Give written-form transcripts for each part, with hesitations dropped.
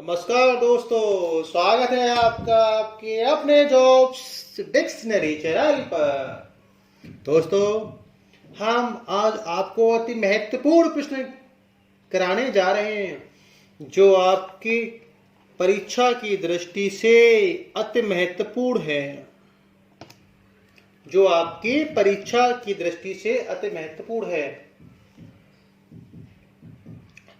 नमस्कार दोस्तों, स्वागत है आपका आपके अपने जॉब्स डिक्शनरी चैनल पर। दोस्तों, हम आज आपको अति महत्वपूर्ण प्रश्न कराने जा रहे हैं जो आपकी परीक्षा की दृष्टि से अति महत्वपूर्ण है। जो आपकी परीक्षा की दृष्टि से अति महत्वपूर्ण है।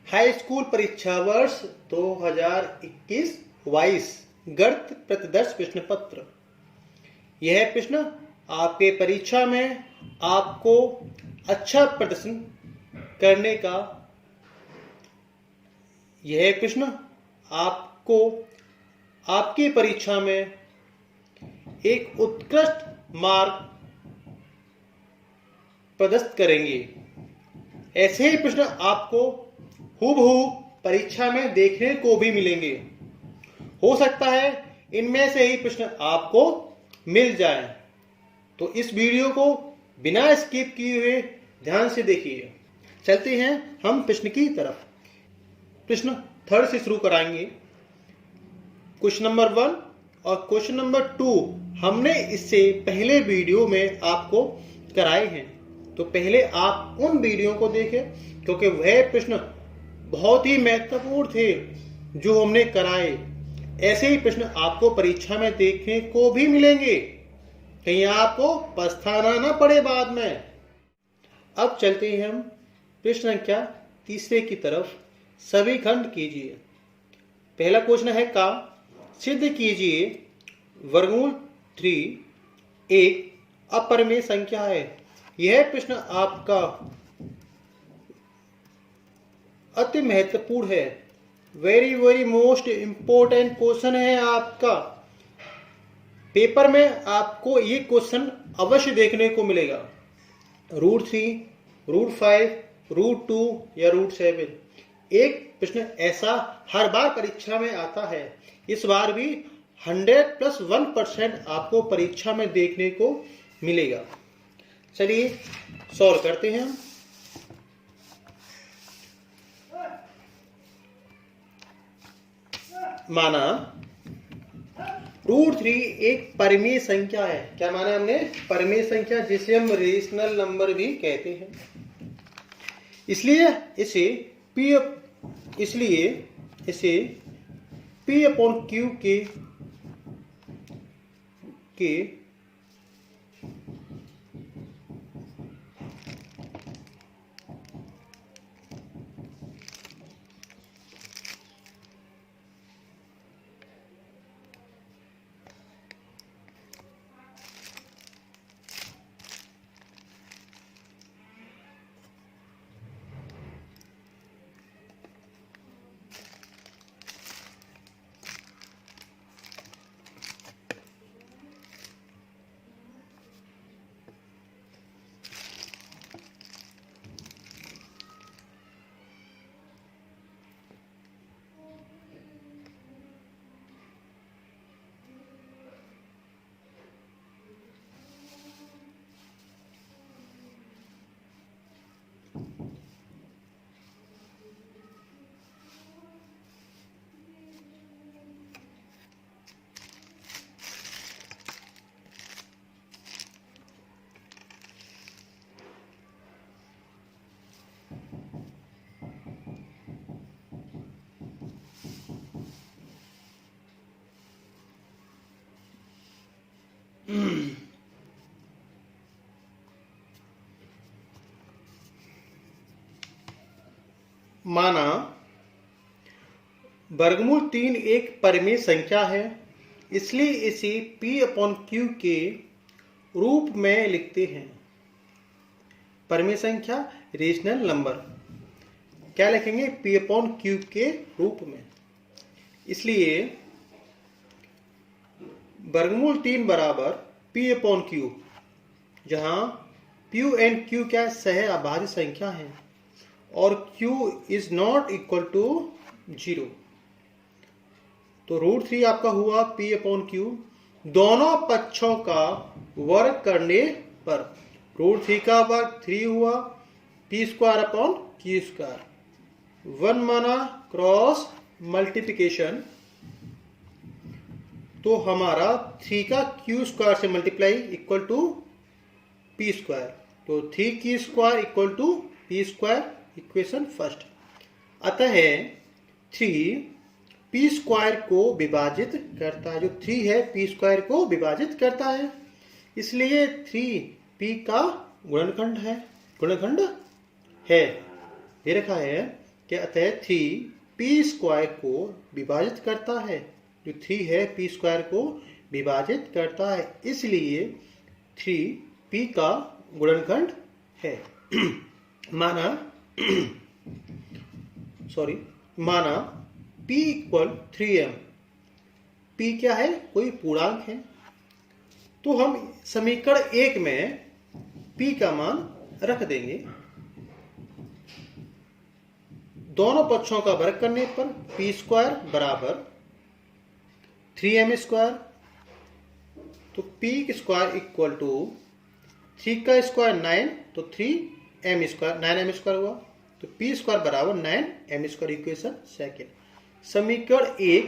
हाई स्कूल परीक्षा वर्ष 2021-22 गणित प्रतिदर्श प्रश्न पत्र। यह प्रश्न आपके परीक्षा में आपको अच्छा प्रदर्शन करने का, यह प्रश्न आपको आपकी परीक्षा में एक उत्कृष्ट मार्क प्रदर्शित करेंगे। ऐसे ही प्रश्न आपको हूबहू परीक्षा में देखने को भी मिलेंगे। हो सकता है इनमें से ही प्रश्न आपको मिल जाए, तो इस वीडियो को बिना स्किप किए हुए ध्यान से देखिए। चलते हैं हम प्रश्न की तरफ। प्रश्न थर्ड से शुरू कराएंगे। क्वेश्चन नंबर 1 और क्वेश्चन नंबर 2 हमने इससे पहले वीडियो में आपको कराए हैं, तो पहले आप उन वीडियो को देखें क्योंकि वह प्रश्न बहुत ही महत्वपूर्ण थे जो हमने कराए। ऐसे ही प्रश्न आपको परीक्षा में देखने को भी मिलेंगे, कहीं आपको पछताना ना पड़े बाद में। अब चलते हैं हम प्रश्न संख्या 3 की तरफ। सभी खंड कीजिए। पहला क्वेश्चन है का सिद्ध कीजिए वर्गमूल 3 एक अपरिमेय संख्या है। यह प्रश्न आपका अति महत्वपूर्ण है। वेरी मोस्ट इंपोर्टेंट क्वेश्चन है आपका। पेपर में आपको ये क्वेश्चन अवश्य देखने को मिलेगा। √3, √5, √2 या √7 एक प्रश्न ऐसा हर बार परीक्षा में आता है। इस बार भी 100+1% आपको परीक्षा में देखने को मिलेगा। चलिए सॉल्व करते हैं। माना √3 एक परिमेय संख्या है। क्या माना हमने? परिमेय संख्या, जिसे हम रेशनल नंबर भी कहते हैं। इसलिए इसे P/Q के माना वर्गमूल 3 एक परिमेय संख्या है, इसलिए इसे P/Q के रूप में लिखते हैं। परिमेय संख्या, रेशनल नंबर, क्या लिखेंगे? P/Q के रूप में। इसलिए वर्गमूल 3 बराबर P/Q, जहां P एंड Q क्या सह अभाज्य संख्या है और Q is not equal to 0। तो √3 आपका हुआ P/Q। दोनों पक्षों का वर्ग करने पर √3 का वर्ग 3 हुआ, P² /Q²। 1 माना क्रॉस मल्टीप्लिकेशन, तो हमारा 3 का क्यू स्क्वायर से multiply equal to P square, तो 3 की square equal to P square, equation first. अतः 3 पी स्क्वायर को विभाजित करता है, जो 3 है पी स्क्वायर को विभाजित करता है, इसलिए 3 पी का गुणनखंड है। ये रखा है कि अतः 3 पी स्क्वायर को विभाजित करता है, जो 3 है पी स्क्वायर को विभाजित करता है, इसलिए 3 पी का गुणनखंड है। माना P इक्वल 3m, P क्या है, कोई पूर्णांक है, तो हम समीकरण 1 में P का मान रख देंगे। दोनों पक्षों का वर्ग करने पर P स्क्वायर बराबर 3m स्क्वायर, तो P स्क्वायर इक्वल टू 3 का स्क्वायर 9, तो 3m स्क्वायर, 9m स्क्वायर हुआ, तो P स्क्वायर बराबर 9m स्क्वायर, इक्वेशन सेकेंड। समीकरण 1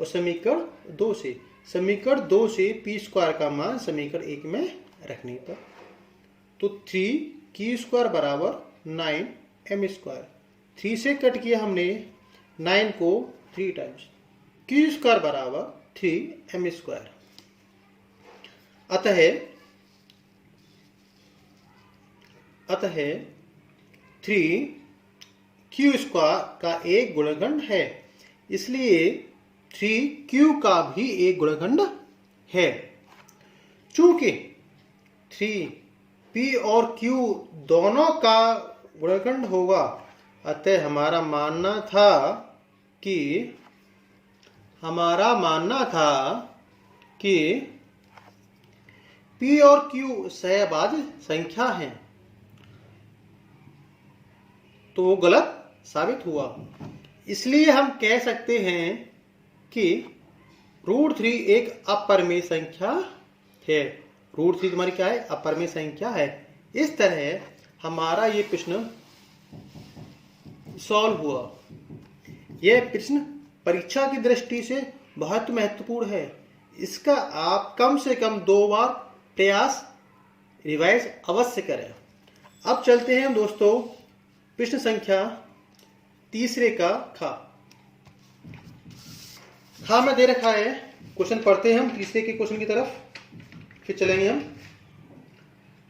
और समीकरण 2 से, समीकरण 2 से P स्क्वायर का मान समीकरण 1 में रखने पर, तो 3 स्क्वायर बराबर 9m स्क्वायर, 3 से कट किया हमने 9 को 3 टाइम्स, Q स्क्वायर बराबर 3m स्क्वायर। अतः 3 Q स्क्वायर का एक गुणनखंड है, इसलिए 3Q का भी एक गुणनखंड है। चूंकि 3P और Q दोनों का गुणनखंड होगा, अतः हमारा मानना था कि P और Q सहभाज्य संख्या हैं, तो वो गलत साबित हुआ। इसलिए हम कह सकते हैं कि √3 एक अपरिमेय संख्या है। √3 तुम्हारी क्या है, अपरिमेय संख्या है। इस तरह हमारा ये प्रश्न सॉल्व हुआ। यह प्रश्न परीक्षा की दृष्टि से बहुत महत्वपूर्ण है। इसका आप कम से कम 2 बार प्रयास रिवाइज अवश्य करें। अब चलते हैं दोस्तों प्रश्न संख्या 3 का खा में दे रखा है। क्वेश्चन पढ़ते हैं हम 3 के क्वेश्चन की तरफ, फिर चलेंगे हम।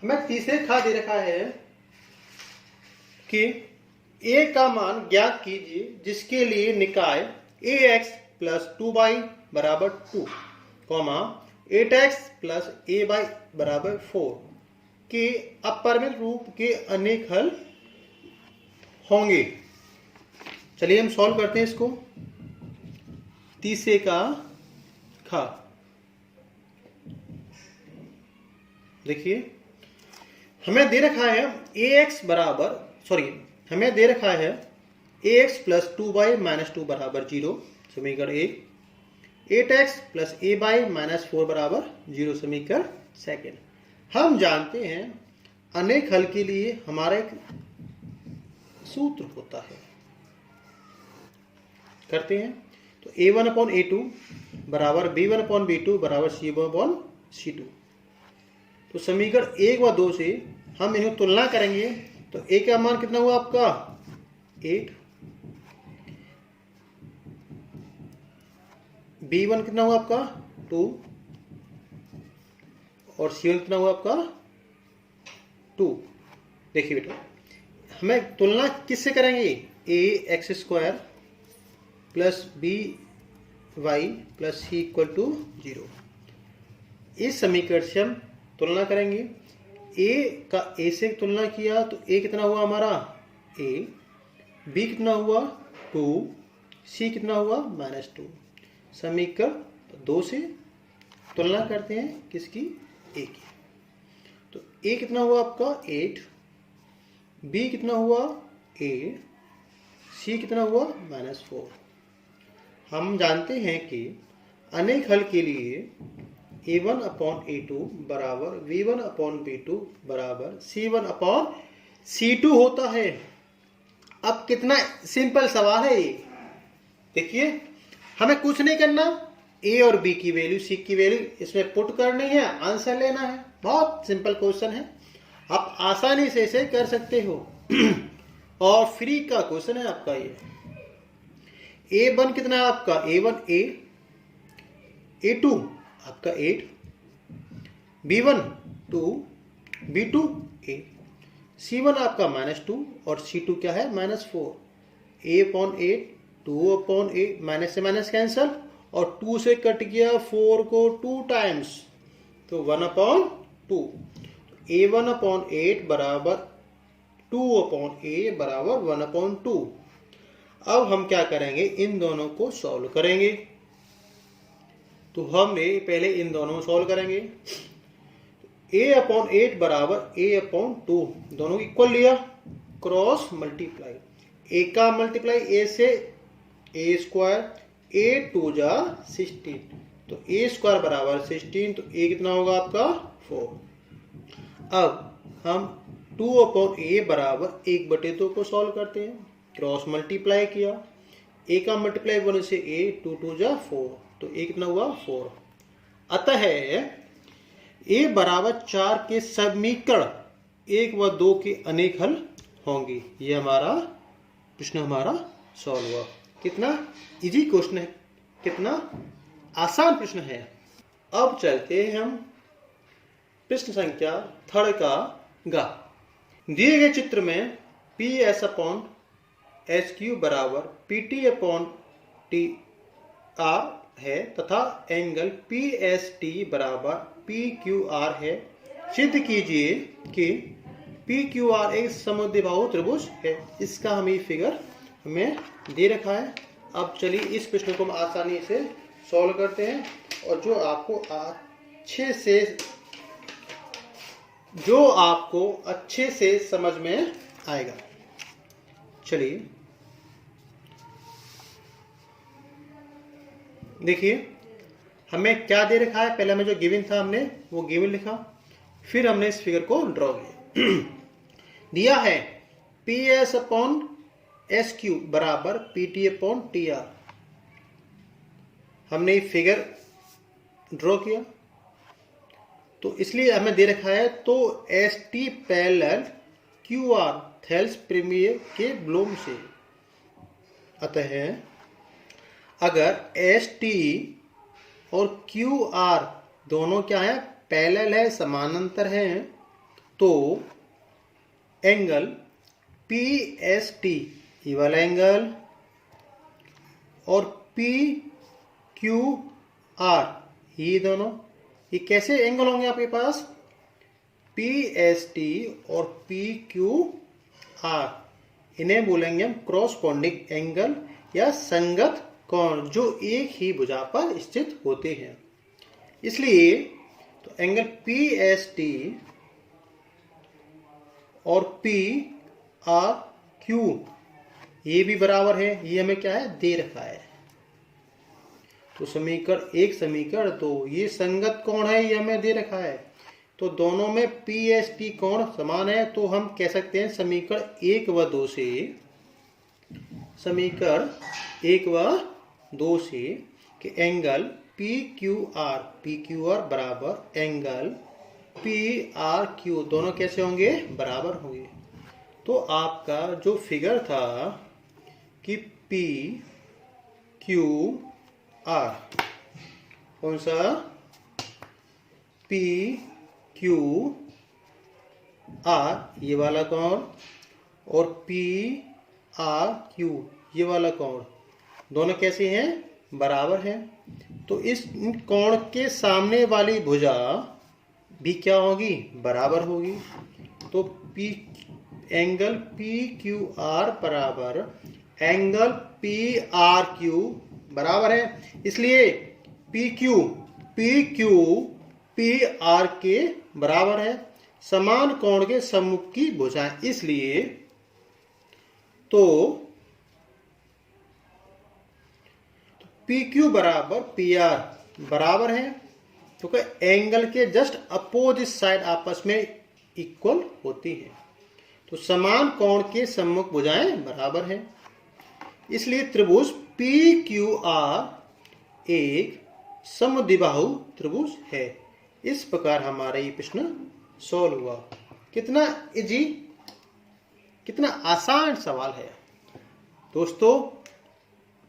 हमें 3 खा दे रखा है कि a का मान ज्ञात कीजिए जिसके लिए निकाय ax प्लस 2y बराबर 2, 8x प्लस ay बराबर 4 के अपरिमेय रूप के अनेक हल होंगे। चलिए हम सॉल्व करते हैं इसको। 3 का खा, देखिए हमें दे रखा है हमें दे रखा है ax प्लस 2y माइनस 2 बराबर 0, समीकरण 1। 8x प्लस ay माइनस 4 बराबर 0, समीकरण सेकेंड। हम जानते हैं अनेक हल के लिए हमारा एक सूत्र होता है, करते हैं। तो a1/a2 बराबर b1/b2 बराबर c1/c2। तो समीकरण 1 व 2 से हम इन्हें तुलना करेंगे। तो a का मान कितना हुआ आपका 8, b1 कितना हुआ आपका 2 और c1 कितना हुआ आपका 2। देखिए बेटा, हमें तुलना किससे करेंगे, ax square plus by plus c equal to 0। इस समीकरण से हम तुलना करेंगे। a का a से तुलना किया तो a कितना हुआ हमारा a, b कितना हुआ 2, c कितना हुआ -2। समीकरण 2 से तुलना करते हैं किसकी, a की। तो a कितना हुआ आपका 8, b कितना हुआ a, c कितना हुआ -4। हम जानते हैं कि अनेक हल के लिए a1/a2 बराबर v1/v2 बराबर c1/c2 होता है। अब कितना सिंपल सवाल है ये, देखिए हमें कुछ नहीं करना, ए और बी की वैल्यू, सी की वैल्यू इसमें पुट करनी है, आंसर लेना है। बहुत सिंपल क्वेश्चन है, आप आसानी से इसे कर सकते हो। और फ्री का क्वेश्चन है आपका ये। A1 कितना है आपका, A1 A, A2 आपका 8, B1 2, B2 A, C1 आपका -2 और C2 क्या है -4। A/8, 2/8, माइनस से माइनस कैंसल और 2 से कट गया 4 को 2 टाइम्स तो 1/2। A1/8 बराबर 2/A बराबर 1/2। अब हम क्या करेंगे, इन दोनों को सॉल्व करेंगे। तो हमने पहले इन दोनों को सॉल्व करेंगे। A/8 बराबर A/2, दोनों इक्वल लिया, क्रॉस मल्टीप्लाई, ए का मल्टीप्लाई ए से A², A2 जा 16, तो A² बराबर 16, तो A कितना होगा आपका 4। अब हम 2/A बराबर 1/2 को सॉल्व करते हैं, क्रॉस मल्टीप्लाई किया, A का मल्टीप्लाई 1 से A, 2 2 जा 4, तो A कितना हुआ 4। अतः A बराबर 4 के समीकरण 1 व 2 के अनेक हल होंगे। ये हमारा प्रश्न हमारा सॉल्व हुआ। कितना इजी क्वेश्चन है, कितना आसान प्रश्न है। अब चलते हैं हम प्रश्न संख्या 3 का गा। दिए गए चित्र में PS/SQ बराबर PT/TR है तथा एंगल PST बराबर PQR है। सिद्ध कीजिए कि PQR एक समद्विबाहु त्रिभुज है। इसका हमें फिगर हमें दे रखा है। अब चलिए इस प्रश्न को हम आसानी से सॉल्व करते हैं और जो आपको अच्छे से समझ में आएगा। चलिए देखिए हमें क्या दे रखा है। पहले हमें जो गिवन था हमने वो गिवन लिखा, फिर हमने इस फिगर को ड्रॉ किया। दिया है PS/SQ बराबर PT/TR। हमने फिगर ड्रॉ किया तो इसलिए हमें दे रखा है, तो ST पैरेलल QR थेल्स प्रमेय के ब्लूम से। अतः अगर ST और QR दोनों क्या है, पैरेलल है, समानांतर है, तो एंगल PST ये वाला एंगल और PQR ये दोनों, ये कैसे एंगल होंगे आपके पास, PST और PQR, इन्हें बोलेंगे हम क्रॉसपोंडिंग एंगल या संगत कोण, जो एक ही भुजा पर स्थित होते हैं। इसलिए तो एंगल PST और PRQ ये भी बराबर है, ये हमें क्या है दे रखा है। तो समीकरण 1 समीकरण 2 ये संगत कोण है, ये हमें दे रखा है। तो दोनों में PST कोण समान है, तो हम कह सकते हैं समीकरण 1 व 2 से, समीकरण 1 व 2 से कि एंगल PQR बराबर एंगल PRQ दोनों कैसे होंगे, बराबर होंगे। तो आपका जो फिगर था कि PQR कौन सा, PQR ये वाला कोण और PRQ ये वाला कोण, दोनों कैसे हैं, बराबर हैं। तो इस कोण के सामने वाली भुजा भी क्या होगी, बराबर होगी। तो एंगल PQR बराबर एंगल PRQ बराबर है। इसलिए PQ PR के बराबर है, समान कोण के सम्मुख की भुजाएं। इसलिए तो PQ बराबर PR बराबर है, तो एंगल के जस्ट अपोजिट साइड आपस में इक्वल होती है। तो समान कोण के सम्मुख भुजाएं बराबर हैं। इसलिए त्रिभुज PQR एक समद्विबाहु त्रिभुज है। इस प्रकार हमारा ये प्रश्न सॉल्व हुआ। कितना इजी, कितना आसान सवाल है दोस्तों।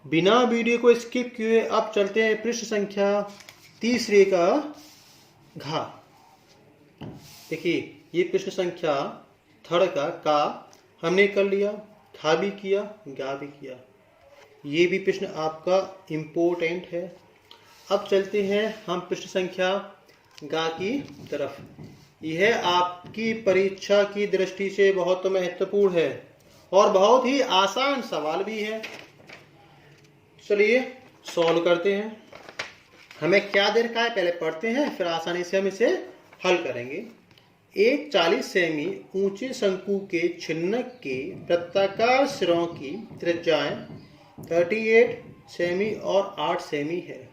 बिना वीडियो को स्किप किए अब चलते हैं पृष्ठ संख्या 3 का घा। देखिए ये प्रश्न संख्या 3 का हमने कर लिया, खा भी किया, गा भी किया। ये भी प्रश्न आपका इम्पोर्टेंट है। अब चलते हैं हम पृष्ठ संख्या गा की तरफ। यह आपकी परीक्षा की दृष्टि से बहुत महत्वपूर्ण है और बहुत ही आसान सवाल भी है। चलिए सॉल्व करते हैं। हमें क्या दे रखा है पहले पढ़ते हैं, फिर आसानी से हम इसे हल करेंगे। एक 40 सेमी ऊंचे शंकु के छिन्नक के वृत्ताकार सिरों की त्रिज्याएं 38 सेमी और 8 सेमी है।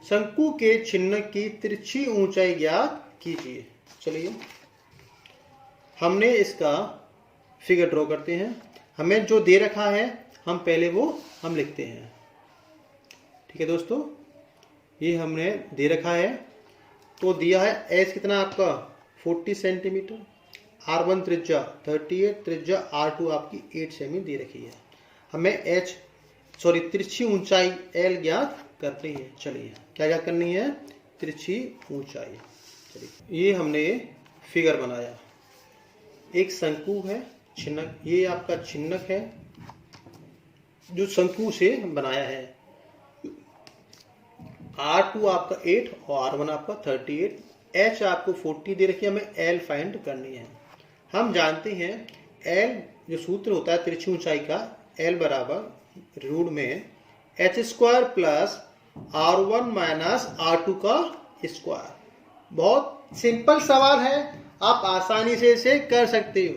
शंकु के छिन्नक की तिरछी ऊंचाई ज्ञात कीजिए। चलिए हमने इसका फिगर ड्रॉ करते हैं। हमें जो दे रखा है हम पहले वो हम लिखते हैं। ठीक है दोस्तों, ये हमने दे रखा है। तो दिया है एच कितना आपका 40 सेंटीमीटर, R1 त्रिज्या 38, त्रिज्या R2 आपकी 8 सेमी दे रखी है। हमें तिरछी ऊंचाई L ज्ञात करनी है। चलिए क्या ज्ञात करनी है, तिरछी ऊंचाई। चलिए ये हमने फिगर बनाया। एक शंकु है, छिन्नक, ये आपका छिन्नक है जो शंकु से बनाया है। R2 आपका 8 और R1 आपका 38, H आपको 40 दे रखी है। हमें L फाइंड करनी है। हम जानते हैं L जो सूत्र होता है तिरछी ऊंचाई का, L बराबर रूट में h² plus R1 minus R2 का स्क्वायर। बहुत सिंपल सवाल है, आप आसानी से इसे कर सकते हो।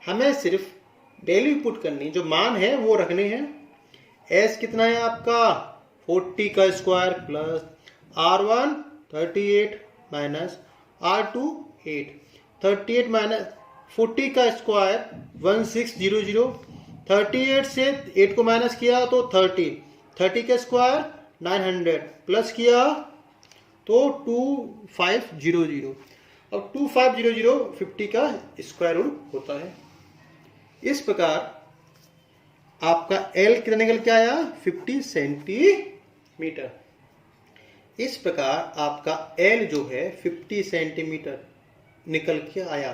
हमें सिर्फ वैल्यू पुट करनी, जो मान है वो रखने हैं। S कितना है आपका 40 का square plus R1 38 minus R2 8, 38 minus 40 का स्क्वायर 1600, 38 से 8 को माइनस किया तो 30 का स्क्वायर 900 प्लस किया तो 2500। अब 2500 50 का स्क्वायर रूट होता है। इस प्रकार आपका L कितना निकल के आया 50 सेंटीमीटर। इस प्रकार आपका L जो है 50 सेंटीमीटर निकल के आया।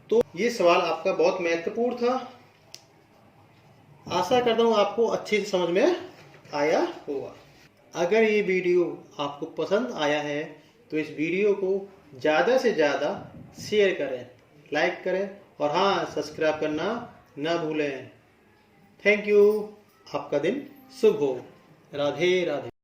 तो ये सवाल आपका बहुत महत्वपूर्ण था। आशा करता हूँ आपको अच्छे से समझ में आया होगा। अगर ये वीडियो आपको पसंद आया है तो इस वीडियो को ज़्यादा से ज़्यादा शेयर करें, लाइक करें और हाँ सब्सक्राइब करना ना भूलें। Thank you. आपका दिन शुभ हो। राधे राधे।